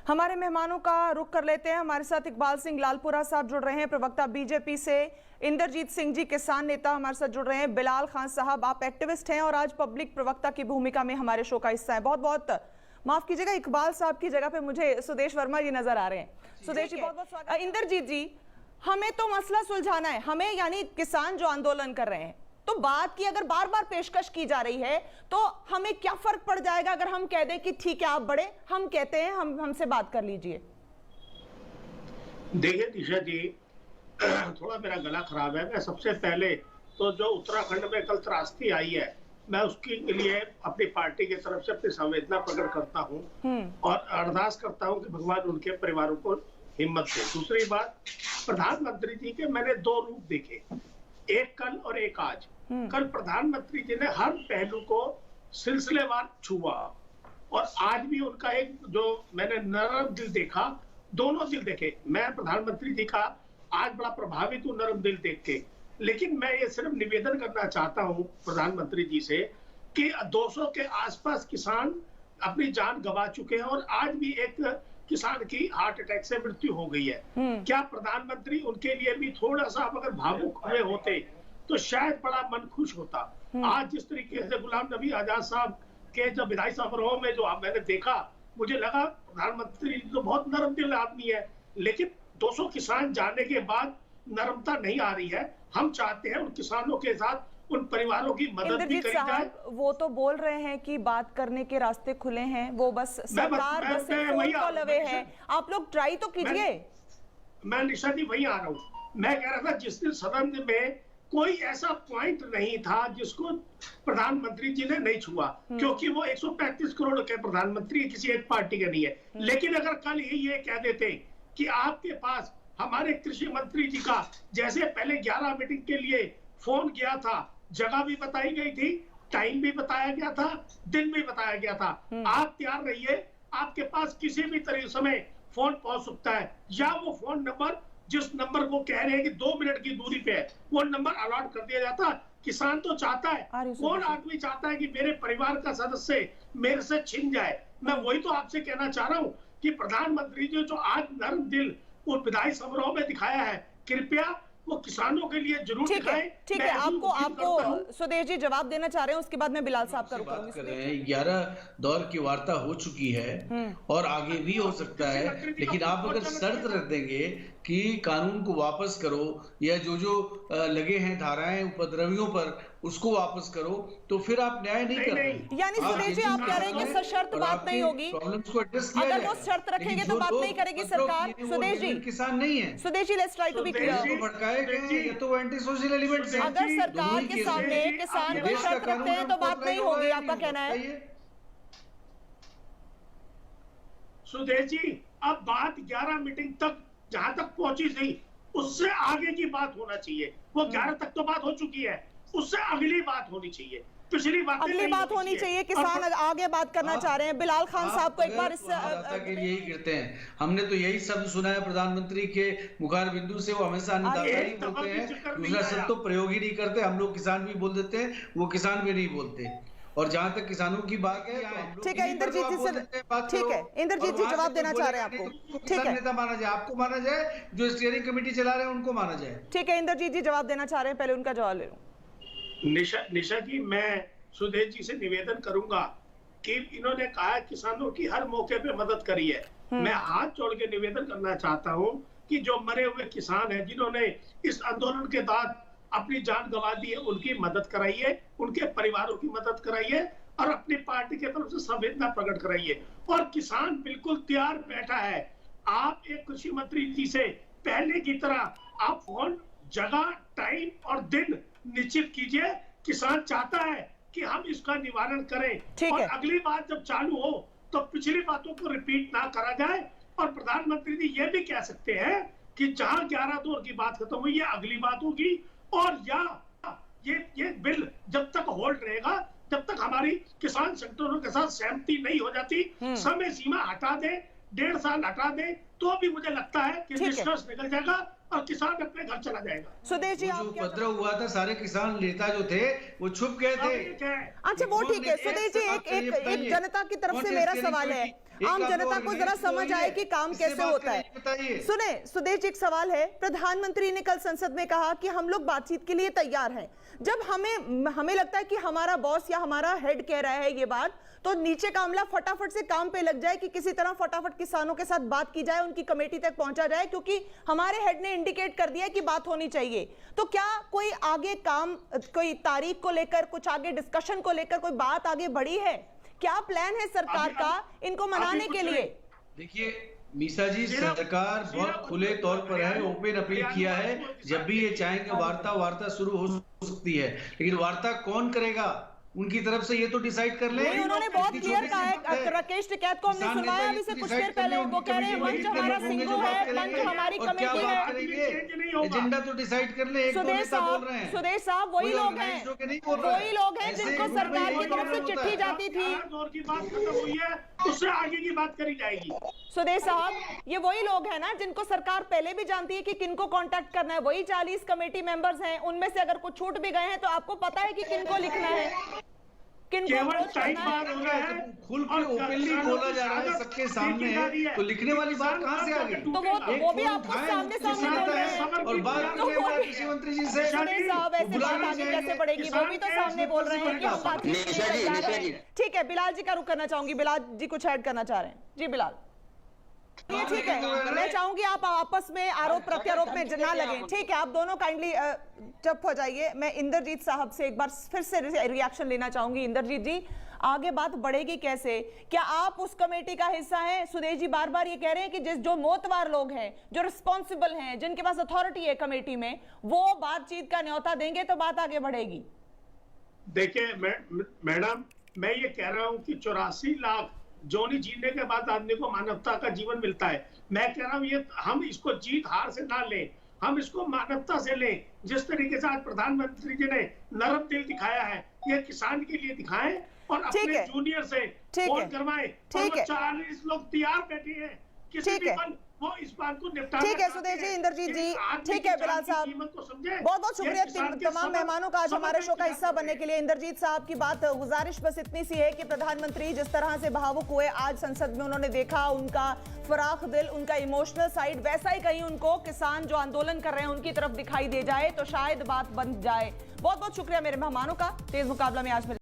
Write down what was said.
हमारे मेहमानों का रुख कर लेते हैं। हमारे साथ इकबाल सिंह लालपुरा साहब जुड़ रहे हैं, प्रवक्ता बीजेपी से। इंद्रजीत सिंह जी किसान नेता हमारे साथ जुड़ रहे हैं। बिलाल खान साहब, आप एक्टिविस्ट हैं और आज पब्लिक प्रवक्ता की भूमिका में हमारे शो का हिस्सा है। बहुत बहुत माफ कीजिएगा, इकबाल साहब की जगह पे मुझे सुदेश वर्मा जी नजर आ रहे हैं। सुदेश जी बहुत बहुत स्वागत। इंद्रजीत जी, हमें तो मसला सुलझाना है, हमें यानी किसान जो आंदोलन कर रहे हैं, तो बात की अगर बार बार पेशकश की जा रही है तो हमें क्या फर्क पड़ जाएगा अगर हम कह दें कि ठीक है आप बड़े, हम कहते हैं हमसे बात कर लीजिए। देखिए निशा जी, थोड़ा मेरा गला खराब है। मैं सबसे पहले तो जो उत्तराखंड में कल त्रासदी आई है, मैं उसके लिए अपनी पार्टी की तरफ से अपनी संवेदना प्रकट करता हूं और अरदास करता हूं कि भगवान उनके परिवारों को हिम्मत दे। दूसरी बात, प्रधानमंत्री जी के मैंने दो रूप देखे, एक कल और एक आज। कल प्रधानमंत्री जी ने हर पहलू को सिलसिलेवार छुआ और आज भी उनका एक जो मैंने नरम दिल देखा, दोनों दिल देखे। मैं प्रधानमंत्री जी का आज बड़ा प्रभावित हूं नरम दिल देख के। लेकिन मैं ये सिर्फ निवेदन करना चाहता हूं प्रधानमंत्री जी से कि 200 के आसपास किसान अपनी जान गंवा चुके हैं और आज भी एक किसान की हार्ट अटैक से मृत्यु हो गई है। क्या प्रधानमंत्री उनके लिए भी थोड़ा सा अगर भावुक हुए होते तो शायद बड़ा मन खुश होता। आज जिस तरीके से गुलाम नबी आजाद साहब के जब विधायी समारोह में जो मैंने देखा, मुझे लगा प्रधानमंत्री तो बहुत नरम दिल आदमी है, लेकिन 200 किसान जाने के बाद नरमता नहीं आ रही है। हम चाहते हैं उन किसानों के साथ उन परिवारों की मदद भी करी जाए। वो तो बोल रहे हैं कि बात करने के रास्ते खुले हैं, वो बस सरकार बस फोन कॉल अवे है। आप लोग ट्राई तो कीजिए। मैं निशा जी वही आ रहा हूँ। मैं कह रहा था जिस दिन सदन में कोई ऐसा पॉइंट नहीं था जिसको प्रधानमंत्री जी ने नहीं छुआ, क्योंकि वो 135 करोड़ के प्रधानमंत्री किसी एक पार्टी के नहीं है। लेकिन अगर कल ही ये कह देते कि आपके पास हमारे कृषि मंत्री जी का जैसे पहले 11 मीटिंग के लिए फोन किया था, जगह भी बताई गई थी, टाइम भी बताया गया था, दिन भी बताया गया था, आप तैयार रहिए, आपके पास किसी भी तरह समय फोन पहुंच सकता है। या वो फोन नंबर जिस नंबर को कह रहे हैं कि 2 मिनट की दूरी पे है, वो नंबर अलॉट कर दिया जाता। किसान तो चाहता है, कौन आदमी चाहता है कि मेरे परिवार का सदस्य मेरे से छिन जाए। मैं वही तो आपसे कहना चाह रहा हूँ कि प्रधानमंत्री जी जो आज नरम दिल वो विधायी समारोह में दिखाया है, कृपया वो किसानों के लिए जरूर दिखाएं। ठीक है, आपको सुदेश जी जवाब देना चाह रहे हैं, उसके बाद मैं बिलाल साहब का रुख करूंगी। 11 दौर की वार्ता हो चुकी है और आगे भी हो सकता है, लेकिन आप अगर शर्त रख देंगे कि कानून को वापस करो या जो लगे हैं धाराएं उपद्रवियों पर उसको वापस करो, तो फिर आप न्याय नहीं कर रहे। यानी सुदेश जी आप कह रहे हैं कि सशर्त बात नहीं होगी, अगर वो शर्त रखेंगे तो बात नहीं करेगी सरकार। सुदेश जी किसान नहीं है। Sudesh ji let's try to be clear. ये तो एंटी सोशल एलिमेंट्स हैं। अगर सरकार के सामने किसान को शर्त रखते हैं तो बात नहीं होगी, आपका कहना है। सुदेश जी, अब बात 11 मीटिंग तक जहां तक पहुंची थी, उससे आगे की बात होना चाहिए। वो 11 तक तो बात हो चुकी है, उससे अगली बात होनी चाहिए, पिछली बात अगली बात होनी चाहिए। किसान आगे बात करना चाह रहे हैं। बिलाल खान साहब को एक बार इससे के लिए ही करते हैं। हमने तो यही शब्द सुना है प्रधानमंत्री के मुखार बिंदु से, वो हमेशा अन्नदाता बोलते हैं, दूसरा शब्द तो प्रयोग ही नहीं करते। हम लोग किसान भी बोल देते हैं, वो किसान भी नहीं बोलते। और जहां तक किसानों की बात है, ठीक है इंद्रजीत जी से, ठीक है इंद्रजीत जी जवाब देना चाह रहे हैं आपको। ठीक है, नेता माना जाए, आपको माना जाए, जो स्टीयरिंग कमेटी चला रहे हैं उनको माना जाए। ठीक है इंद्रजीत जी जवाब देना चाह रहे हैं, पहले उनका जवाब ले लूं। निशा जी, मैं सुदेश जी से निवेदन करूंगा कि इन्होंने कहा किसानों की हर मौके पे मदद करी है। मैं हाथ जोड़ के निवेदन करना चाहता हूं कि जो मरे हुए किसान हैं, जिन्होंने इस आंदोलन के बाद अपनी जान गंवा दी है, उनकी मदद कराइए, उनके परिवारों की मदद कराइए और अपनी पार्टी की तरफ से संवेदना प्रकट कराइए। और किसान बिल्कुल तैयार बैठा है। आप एक कृषि मंत्री जी से पहले की तरह आप फोन, जगह, टाइम और दिन निश्चित कीजिए। किसान चाहता है कि हम इसका निवारण करें और अगली बात जब चालू हो तो पिछली बातों को रिपीट ना करा जाए। और प्रधानमंत्री जी ये भी कह सकते हैं कि जहां 11 दौर की बात खत्म हुई है, अगली बात होगी। और या ये बिल जब तक होल्ड रहेगा, जब तक हमारी किसान संगठनों के साथ सहमति नहीं हो जाती, समय सीमा हटा दे, 1.5 साल हटा दे, तो भी मुझे लगता है कि निष्कर्ष निकल जाएगा और किसान अपने घर चला जाएगा। सुदेश जी, जो उपद्रव हुआ था, सारे किसान नेता जो थे वो छुप गए थे। अच्छा वो ठीक है। सुदेश जी, एक जनता की तरफ से मेरा सवाल है, आम जनता को जरा समझ आए कि काम कैसे होता है। बताइए। सुने सुदेश जी, एक सवाल है। प्रधानमंत्री ने कल संसद में कहा कि हम लोग बातचीत के लिए तैयार हैं। जब हमें लगता है कि हमारा बॉस या हमारा हेड कह रहा है ये बात, तो नीचे का अमला फटाफट से काम पे लग जाए कि किसी तरह फटाफट किसानों के साथ बात की जाए, उनकी कमेटी तक पहुंचा जाए, क्योंकि हमारे हेड ने इंडिकेट कर दिया कि बात होनी चाहिए। तो क्या कोई आगे काम, कोई तारीख को लेकर, कुछ आगे डिस्कशन को लेकर कोई बात आगे बढ़ी है? क्या प्लान है सरकार का इनको मनाने के लिए? देखिए मीसा जी, सरकार बहुत खुले तौर पर है, ओपन अपील किया है। जब भी ये चाहेंगे वार्ता शुरू हो सकती है, लेकिन वार्ता कौन करेगा उनकी तरफ से ये तो डिसाइड कर ले। नहीं, उन्होंने बहुत क्लियर कहा है। राकेश टिकैत को हमने सुनवाया अभी से कुछ देर पहले, वो कह रहे हैं मंच हमारा सिंगो है, मंच हमारी कमेटी है। एजेंडा तो डिसाइड कर ले। सुदेश साहब वही लोग हैं जिनको सरकार की तरफ से चिट्ठी जाती थी। दौर की बात खत्म हुई है, उससे आगे की बात करी जाएगी। सुदेश साहब, ये वही लोग हैं ना जिनको सरकार पहले भी जानती है कि किनको कांटेक्ट करना है। वही 40 कमेटी मेंबर्स हैं, उनमें से अगर कुछ छूट भी गए हैं तो आपको पता है कि किनको लिखना है, केवल टाइम बात हो रहा है, खुल के ओपनली बोला जा रहा है सबके सामने, तो लिखने वाली बात कहां से आ गई? तो वो भी आपको सामने बोल रहे हैं और बात कर रहे हैं कृषि मंत्री जी से। सुदेश साहब, ऐसे बात आगे कैसे बढ़ेगी? वो भी तो सामने बोल रहे हैं कि हम बातचीत के लिए तैयार हैं। ठीक है, बिलाल जी का रुख करना चाहूंगी। बिलाल जी कुछ ऐड करना चाह रहे हैं? जी बिलाल। ये ठीक है, मैं चाहूंगी आप आपस में आरोप प्रत्यारोप में ना लगे। ठीक है, आप दोनों काइंडली चुप हो जाइए। मैं इंद्रजीत साहब से एक बार फिर से रिएक्शन लेना चाहूंगी। इंद्रजीत जी, आगे बात बढ़ेगी कैसे? क्या आप उस कमेटी का हिस्सा हैं? सुदेश जी बार बार ये कह रहे हैं कि जो मोतवार लोग हैं, जो रिस्पॉन्सिबल हैं, जिनके पास अथॉरिटी है कमेटी में, वो बातचीत का न्योता देंगे तो बात आगे बढ़ेगी। देखिए मैडम, मैं ये कह रहा हूं कि 84 लाख जोनी जीने के बाद आदमी को मानवता का जीवन मिलता है। मैं कह रहा हूं ये हम इसको जीत हार से ना लें, हम इसको मानवता से लें। जिस तरीके से आज प्रधानमंत्री जी ने नरम दिल दिखाया है, ये किसान के लिए दिखाएं और अपने जूनियर से वोट करवाएं। 40 लोग तैयार बैठे हैं, किसी भी पल वो इस बात को निपटाना। ठीक है सुदेश जी, इंद्रजीत जी, ठीक है बिलाल साहब, बहुत बहुत शुक्रिया तमाम मेहमानों का आज हमारे शो का हिस्सा बनने के लिए। इंद्रजीत साहब की बात, गुजारिश बस इतनी सी है कि प्रधानमंत्री जिस तरह से भावुक हुए आज संसद में, उन्होंने देखा उनका फराख दिल, उनका इमोशनल साइड, वैसा ही कहीं उनको किसान जो आंदोलन कर रहे हैं उनकी तरफ दिखाई दे जाए तो शायद बात बन जाए। बहुत बहुत शुक्रिया मेरे मेहमानों का। तेज मुकाबला में आज